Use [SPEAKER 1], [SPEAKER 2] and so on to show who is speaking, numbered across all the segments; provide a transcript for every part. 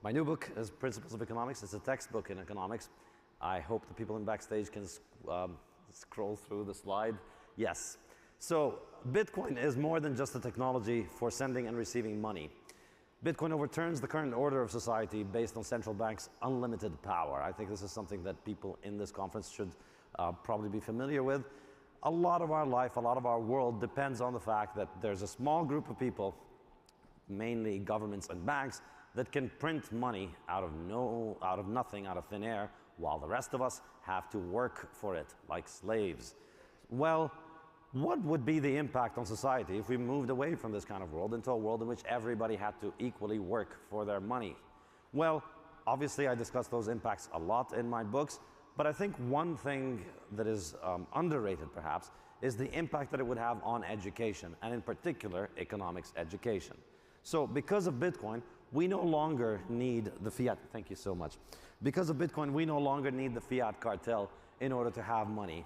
[SPEAKER 1] My new book is Principles of Economics. It's a textbook in economics. I hope the people in backstage can scroll through the slide. Yes. So Bitcoin is more than just a technology for sending and receiving money. Bitcoin overturns the current order of society based on central banks' unlimited power. I think this is something that people in this conference should probably be familiar with. A lot of our life, a lot of our world depends on the fact that there's a small group of people, mainly governments and banks, that can print money out of nothing, out of thin air, while the rest of us have to work for it like slaves. Well, what would be the impact on society if we moved away from this kind of world into a world in which everybody had to equally work for their money? Well, obviously I discuss those impacts a lot in my books, but I think one thing that is underrated perhaps is the impact that it would have on education, and in particular economics education. So because of Bitcoin, we no longer need the fiat, thank you so much. Because of Bitcoin, we no longer need the fiat cartel in order to have money.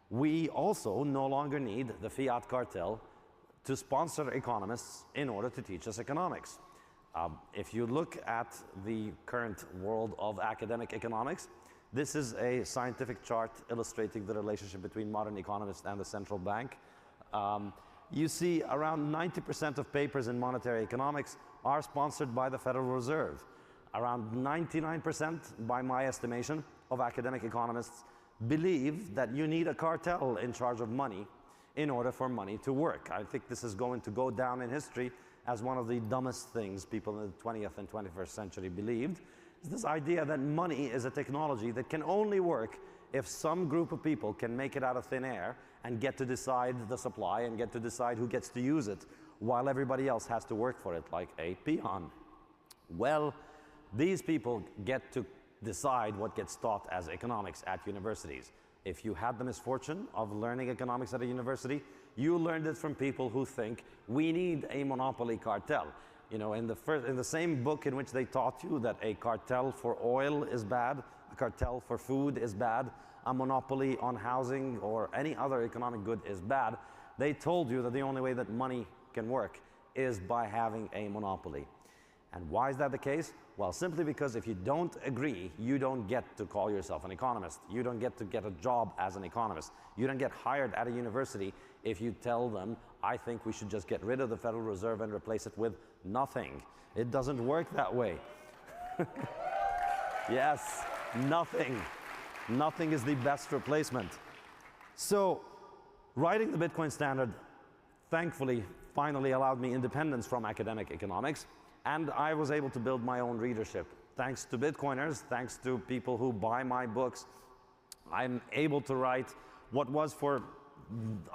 [SPEAKER 1] We also no longer need the fiat cartel to sponsor economists in order to teach us economics. If you look at the current world of academic economics, this is a scientific chart illustrating the relationship between modern economists and the central bank. You see around 90% of papers in monetary economics are sponsored by the Federal Reserve. Around 99%, by my estimation, of academic economists believe that you need a cartel in charge of money in order for money to work. I think this is going to go down in history as one of the dumbest things people in the 20th and 21st century believed. Is this idea that money is a technology that can only work if some group of people can make it out of thin air and get to decide the supply and get to decide who gets to use it, while everybody else has to work for it like a peon. Well, these people get to decide what gets taught as economics at universities. If you had the misfortune of learning economics at a university, you learned it from people who think we need a monopoly cartel. You know, in the same book in which they taught you that a cartel for oil is bad, a cartel for food is bad, a monopoly on housing or any other economic good is bad, they told you that the only way that money can work is by having a monopoly. And why is that the case? Well, simply because if you don't agree, you don't get to call yourself an economist. You don't get to get a job as an economist. You don't get hired at a university if you tell them, I think we should just get rid of the Federal Reserve and replace it with nothing. It doesn't work that way. Yes, nothing. Nothing is the best replacement. So, writing the Bitcoin Standard, thankfully, finally allowed me independence from academic economics. And I was able to build my own readership. Thanks to Bitcoiners, thanks to people who buy my books, I'm able to write what was for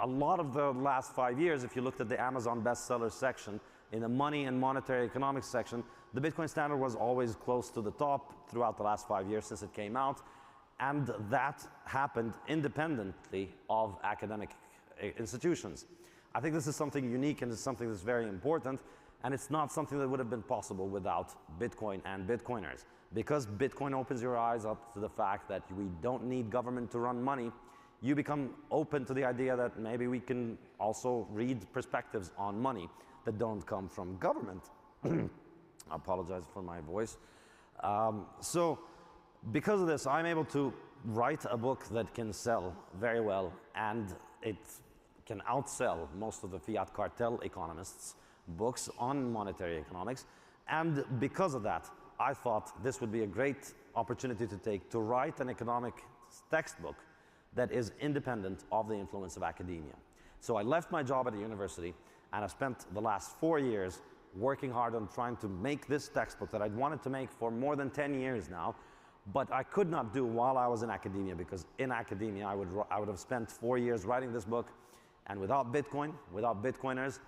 [SPEAKER 1] a lot of the last 5 years, if you looked at the Amazon bestseller section, in the money and monetary economics section, the Bitcoin Standard was always close to the top throughout the last 5 years since it came out. And that happened independently of academic institutions. I think this is something unique and it's something that's very important. And it's not something that would have been possible without Bitcoin and Bitcoiners. Because Bitcoin opens your eyes up to the fact that we don't need government to run money, you become open to the idea that maybe we can also read perspectives on money that don't come from government. I apologize for my voice. So because of this, I'm able to write a book that can sell very well, and it can outsell most of the fiat cartel economists' books on monetary economics. And because of that, I thought this would be a great opportunity to take to write an economic textbook that is independent of the influence of academia. So I left my job at a university and I've spent the last 4 years working hard on trying to make this textbook that I'd wanted to make for more than 10 years now, but I could not do while I was in academia, because in academia I would have spent 4 years writing this book, and without Bitcoin, without Bitcoiners,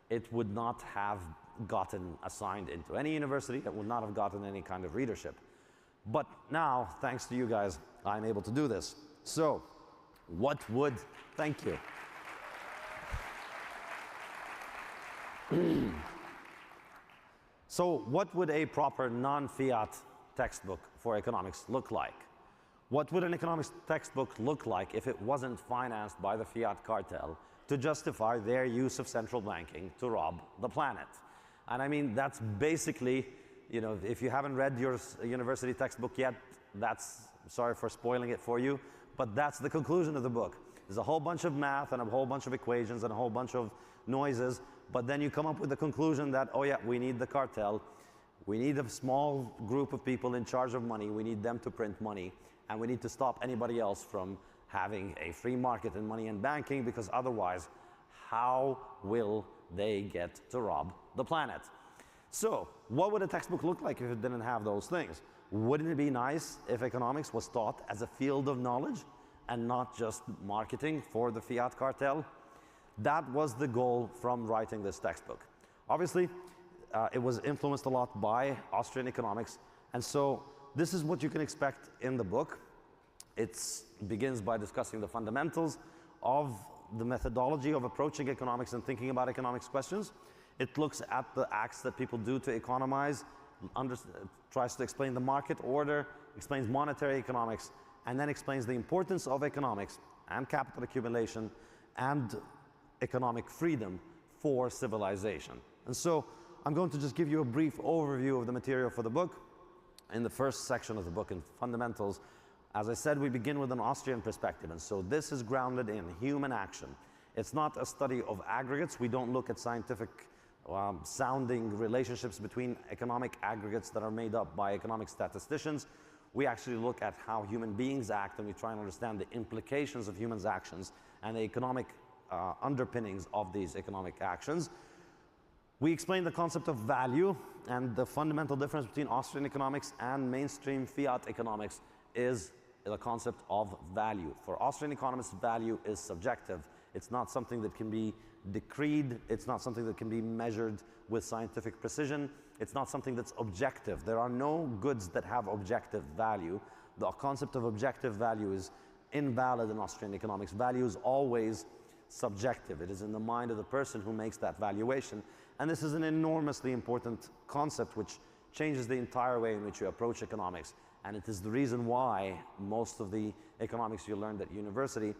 [SPEAKER 1] it would not have gotten assigned into any university. It would not have gotten any kind of readership. But now, thanks to you guys, I'm able to do this. So, thank you. So, what would a proper non-fiat textbook for economics look like? What would an economics textbook look like if it wasn't financed by the fiat cartel to justify their use of central banking to rob the planet? And I mean, that's basically you know, if you haven't read your university textbook yet, sorry for spoiling it for you, but that's the conclusion of the book. There's a whole bunch of math and a whole bunch of equations and a whole bunch of noises, but then you come up with the conclusion that, oh yeah, we need the cartel. We need a small group of people in charge of money. We need them to print money, and we need to stop anybody else from having a free market in money and banking, because otherwise, how will they get to rob the planet? So, what would a textbook look like if it didn't have those things? Wouldn't it be nice if economics was taught as a field of knowledge and not just marketing for the fiat cartel? That was the goal from writing this textbook. Obviously, it was influenced a lot by Austrian economics, and so this is what you can expect in the book. It begins by discussing the fundamentals of the methodology of approaching economics and thinking about economics questions. It looks at the acts that people do to economize, tries to explain the market order, explains monetary economics, and then explains the importance of economics and capital accumulation and economic freedom for civilization. And so I'm going to just give you a brief overview of the material for the book. In the first section of the book, in fundamentals, as I said, we begin with an Austrian perspective, and so this is grounded in human action. It's not a study of aggregates. We don't look at scientific sounding relationships between economic aggregates that are made up by economic statisticians. We actually look at how human beings act, and we try and understand the implications of humans' actions and the economic underpinnings of these economic actions. We explain the concept of value, and the fundamental difference between Austrian economics and mainstream fiat economics is the concept of value. For Austrian economists, value is subjective. It's not something that can be decreed. It's not something that can be measured with scientific precision. It's not something that's objective. There are no goods that have objective value. The concept of objective value is invalid in Austrian economics. Value is always subjective. It is in the mind of the person who makes that valuation. And this is an enormously important concept which changes the entire way in which you approach economics. And it is the reason why most of the economics you learned at university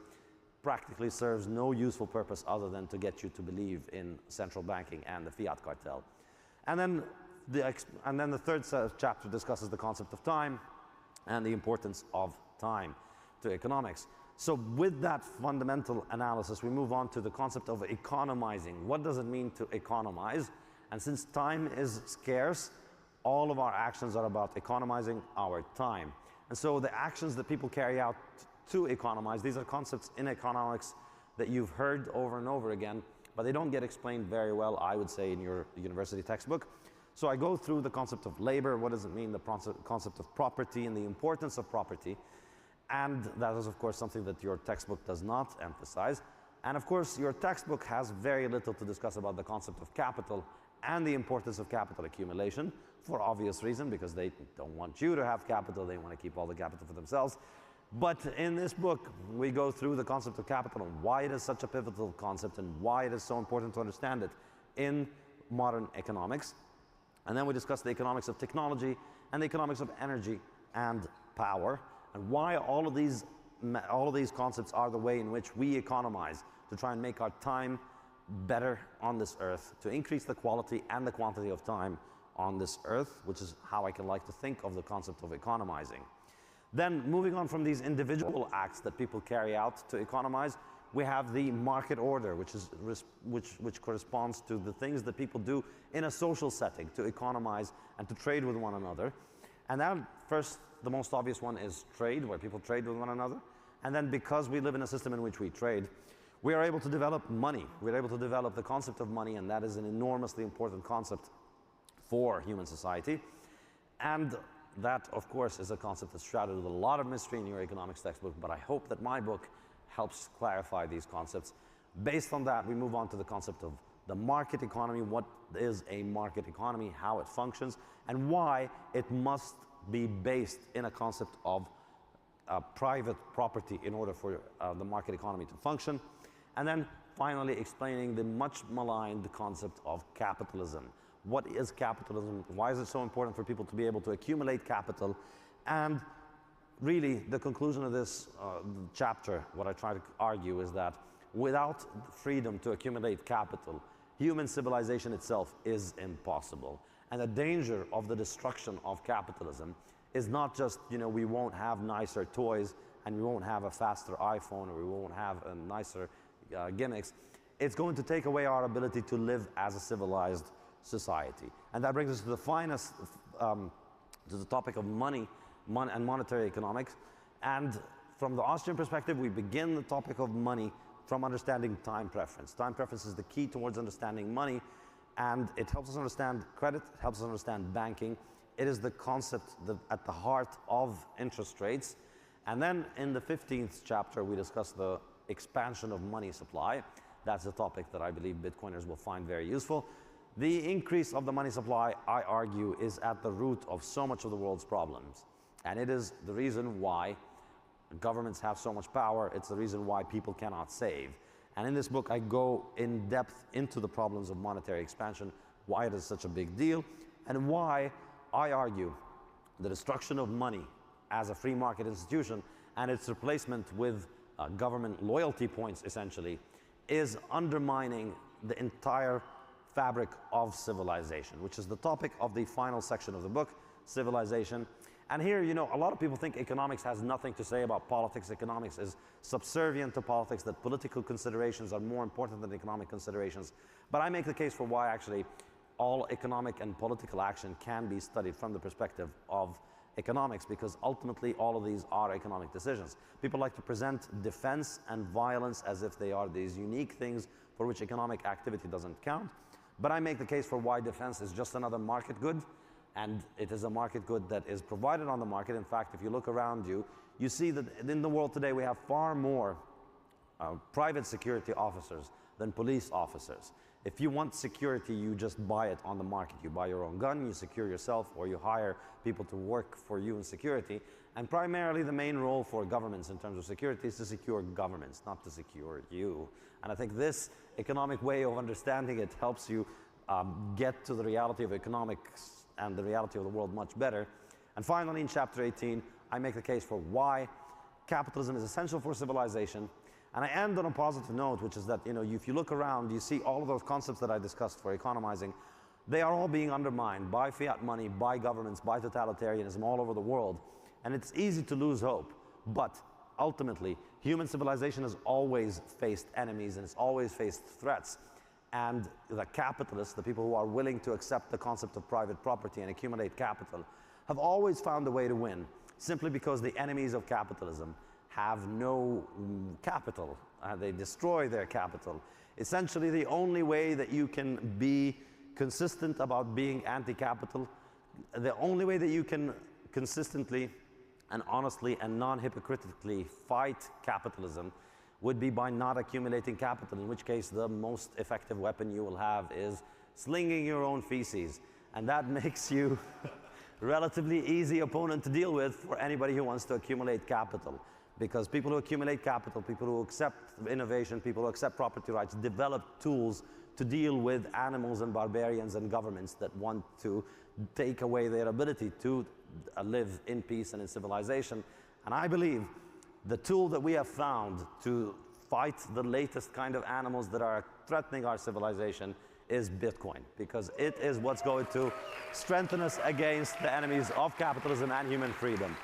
[SPEAKER 1] practically serves no useful purpose other than to get you to believe in central banking and the fiat cartel. And then the third chapter discusses the concept of time and the importance of time to economics. So with that fundamental analysis, we move on to the concept of economizing. What does it mean to economize? And since time is scarce, all of our actions are about economizing our time. And so the actions that people carry out to economize, these are concepts in economics that you've heard over and over again, but they don't get explained very well, I would say, in your university textbook. So I go through the concept of labor, what does it mean, the concept of property and the importance of property. And that is, of course, something that your textbook does not emphasize. And of course, your textbook has very little to discuss about the concept of capital and the importance of capital accumulation, for obvious reason, because they don't want you to have capital, they want to keep all the capital for themselves. But in this book, we go through the concept of capital and why it is such a pivotal concept and why it is so important to understand it in modern economics. And then we discuss the economics of technology and the economics of energy and power, and why all of these concepts are the way in which we economize to try and make our time better on this earth, to increase the quality and the quantity of time on this earth, which is how I can like to think of the concept of economizing. Then moving on from these individual acts that people carry out to economize, we have the market order, which corresponds to the things that people do in a social setting to economize and to trade with one another. And then first, the most obvious one is trade, where people trade with one another. And then because we live in a system in which we trade, we are able to develop money. We're able to develop the concept of money, and that is an enormously important concept for human society. And that, of course, is a concept that's shrouded with a lot of mystery in your economics textbook, but I hope that my book helps clarify these concepts. Based on that, we move on to the concept of the market economy. What is a market economy, how it functions, and why it must be based in a concept of private property in order for the market economy to function. And then finally explaining the much maligned concept of capitalism. What is capitalism? Why is it so important for people to be able to accumulate capital? And really, the conclusion of this chapter, what I try to argue is that without freedom to accumulate capital, human civilization itself is impossible. And the danger of the destruction of capitalism is not just, we won't have nicer toys and we won't have a faster iPhone or we won't have a nicer gimmicks. It's going to take away our ability to live as a civilized society. And that brings us to the finest, to the topic of money and monetary economics. And from the Austrian perspective, we begin the topic of money from understanding time preference. Time preference is the key towards understanding money, and it helps us understand credit, it helps us understand banking. It is the concept at the heart of interest rates. And then in the 15th chapter, we discuss the expansion of money supply. That's a topic that I believe Bitcoiners will find very useful. The increase of the money supply, I argue, is at the root of so much of the world's problems. And it is the reason why governments have so much power. It's the reason why people cannot save. And in this book, I go in depth into the problems of monetary expansion, why it is such a big deal, and why I argue the destruction of money as a free market institution and its replacement with government loyalty points, essentially, is undermining the entire fabric of civilization, which is the topic of the final section of the book, civilization. And here, a lot of people think economics has nothing to say about politics. Economics is subservient to politics, that political considerations are more important than economic considerations. But I make the case for why actually all economic and political action can be studied from the perspective of economics, because ultimately all of these are economic decisions. People like to present defense and violence as if they are these unique things for which economic activity doesn't count. But I make the case for why defense is just another market good, and it is a market good that is provided on the market. In fact, if you look around you, you see that in the world today we have far more private security officers than police officers. If you want security, you just buy it on the market. You buy your own gun, you secure yourself, or you hire people to work for you in security. And primarily the main role for governments in terms of security is to secure governments, not to secure you. And I think this economic way of understanding it helps you get to the reality of economics and the reality of the world much better. And finally, in chapter 18, I make the case for why capitalism is essential for civilization. And I end on a positive note, which is that, if you look around, you see all of those concepts that I discussed for economizing, they are all being undermined by fiat money, by governments, by totalitarianism all over the world. And it's easy to lose hope. But ultimately, human civilization has always faced enemies and it's always faced threats. And the capitalists, the people who are willing to accept the concept of private property and accumulate capital, have always found a way to win, simply because the enemies of capitalism have no capital. They destroy their capital. Essentially, the only way that you can be consistent about being anti-capital, the only way that you can consistently and honestly and non-hypocritically fight capitalism would be by not accumulating capital, in which case the most effective weapon you will have is slinging your own feces. And that makes you a relatively easy opponent to deal with for anybody who wants to accumulate capital. Because people who accumulate capital, people who accept innovation, people who accept property rights, develop tools to deal with animals and barbarians and governments that want to take away their ability to live in peace and in civilization. And I believe the tool that we have found to fight the latest kind of animals that are threatening our civilization is Bitcoin, because it is what's going to strengthen us against the enemies of capitalism and human freedom.